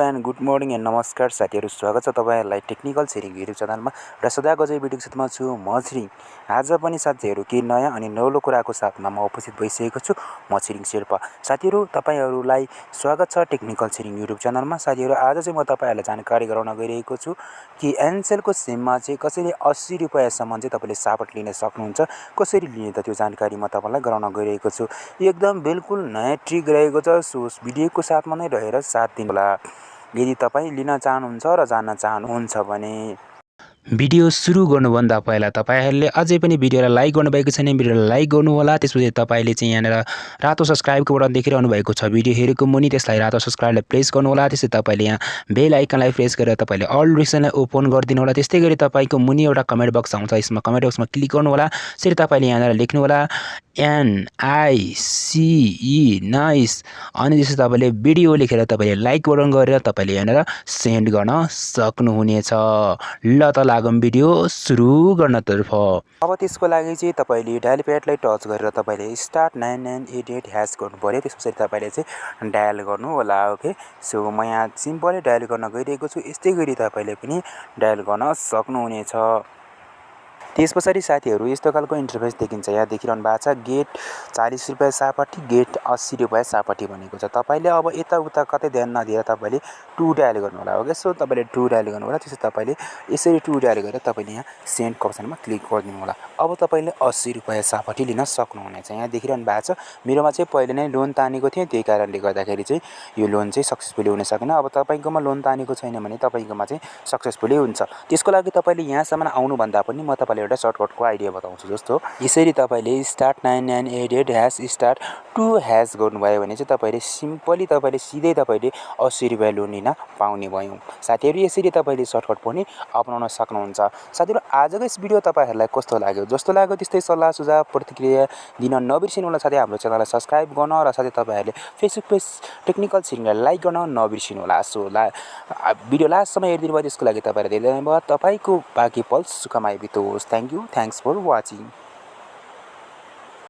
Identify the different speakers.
Speaker 1: And good morning and नमस्कार साथीहरू, स्वागत छ तपाईँहरूलाई टेक्निकल छिरिङ युट्युब च्यानलमा र सदाको चाहिँ भिडियोको साथमा छु म छिरिङ। आज पनि साथीहरू के नयाँ अनि नौलो कुराको साथमा म उपस्थित भइसकेको छु। म छिरिङ शेर्पा। साथीहरू, तपाईँहरूलाई स्वागत छ टेक्निकल छिरिङ युट्युब च्यानलमा। साथीहरू, आज चाहिँ म तपाईँहरूलाई जानकारी गराउन गइरहेको छु कि एनसेलको सिममा चाहिँ कसरी 80 रुपैयाँसम्म चाहिँ तपाईँले सापट लिन सक्नुहुन्छ। कसरी लिने त त्यो जानकारी म तपाईँलाई गराउन गइरहेको छु। एकदम बिल्कुल नयाँ ट्रिक रहेको छ। सो भिडियोको साथमा नै रहेर साथ दिनुहोला। यदि तपाईँ लिन चाहनुहुन्छ र जान्न चाहनुहुन्छ भने भिडियो सुरु गर्नुभन्दा पहिला तपाईहरूले अझै पनि भिडियोलाई लाइक गर्नुभएको छैन, भिडियोलाई लाइक गर्नु होला। त्यसपछि तपाईले चाहिँ यहाँनिर रातो सब्स्क्राइबको बटन देखिरहनु भएको छ भिडियो हेरेको मुनि, त्यसलाई रातो सब्स्क्राइबलाई प्रेस गर्नु होला। त्यसै तपाईले यहाँ बेल आइकनलाई प्रेस गरेर तपाईले अल नोटिफिकेसनलाई ओपन गरिदिनु होला। त्यस्तै गरी तपाईको मुनि एउटा कमेन्ट बक्स आउँछ, यसमा कमेन्ट बक्समा क्लिक गर्नु होला। त्यसरी तपाईले यहाँनिर लेख्नु होला NICE नाइस, अनि त्यसै तपाईले भिडियो लेखेर तपाईले लाइक बटन गरेर तपाईले यहाँनिर सेन्ड गर्न सक्नुहुनेछ। ल त लागौँ भिडियो सुरु गर्नतर्फ। अब त्यसको लागि चाहिँ तपाईले डायल प्याडलाई टच गरेर तपाईले स्टार्ट 9988 # गर्नु पर्यो। त्यसपछि तपाईले चाहिँ डायल गर्नु होला। ओके, सो म यहाँ सिम्पली डायल गर्न गइरहेको छु। यस्तै गरी तपाईले पनि डायल गर्न सक्नुहुनेछ। त्यसपछि साथीहरू यस्तो खालको इन्टरफेस देखिन्छ। यहाँ देखिरहनु भएको छ गेट 40 रुपैयाँ सापट्टि, गेट 80 रुपैयाँ सापट्टि भनेको छ। तपाईले अब यताउता कतै ध्यान नदिएर तपाईले 2 डायल गर्नु होला। ओके, सो तपाईले 2 डायल गर्नु होला। त्यसै तपाईले यसरी 2 डायल गरेर तपाईले यहाँ सेन्ड अप्सनमा क्लिक गरिदिनु होला। अब तपाईले 80 रुपैयाँ सापट्टि लिन सक्नुहुनेछ। यहाँ देखिरहनु भएको छ मेरोमा चाहिँ पहिले नै लोन तानेको थिएँ, त्यही कारणले गर्दाखेरि चाहिँ यो लोन चाहिँ सक्सेसफुली हुन सकेन। अब तपाईकोमा लोन तानेको छैन भने तपाईकोमा चाहिँ सक्सेसफुली हुन्छ। त्यसको लागि तपाईले यहाँसम्म आउनुभन्दा पनि म तपाईलाई एउटा सर्टकटको आइडिया बताउँछु। जस्तो यसरी तपाईले स्टार्ट 9988 # स्टार्ट 2 # गर्नुभयो भने चाहिँ तपाईले सिम्पली तपाईले सिधै तपाईले 80 रुपैयाँ लोन लिन पाउने भयो। साथीहरू, यसरी तपाईले सर्टकट पनि अपनाउन सक्नुहुन्छ। साथीहरू, आजको यस भिडियो तपाईहरूलाई कस्तो लाग्यो? जस्तो लाग्यो त्यस्तै सल्लाह सुझाव प्रतिक्रिया दिन नबिर्सिनु होला। साथै हाम्रो च्यानललाई सब्स्क्राइब गर्न र साथै तपाईहरूले फेसबुक पेज टेक्निकल छिरिङलाई लाइक गर्न नबिर्सिनु होला। सो भिडियो लास्टसम्म हेरिदिनु भयो त्यसको लागि तपाईँलाई धेरै धन्यवाद। तपाईँको बाँकी पल सुखमय बितोस्। Thank you, thanks for watching.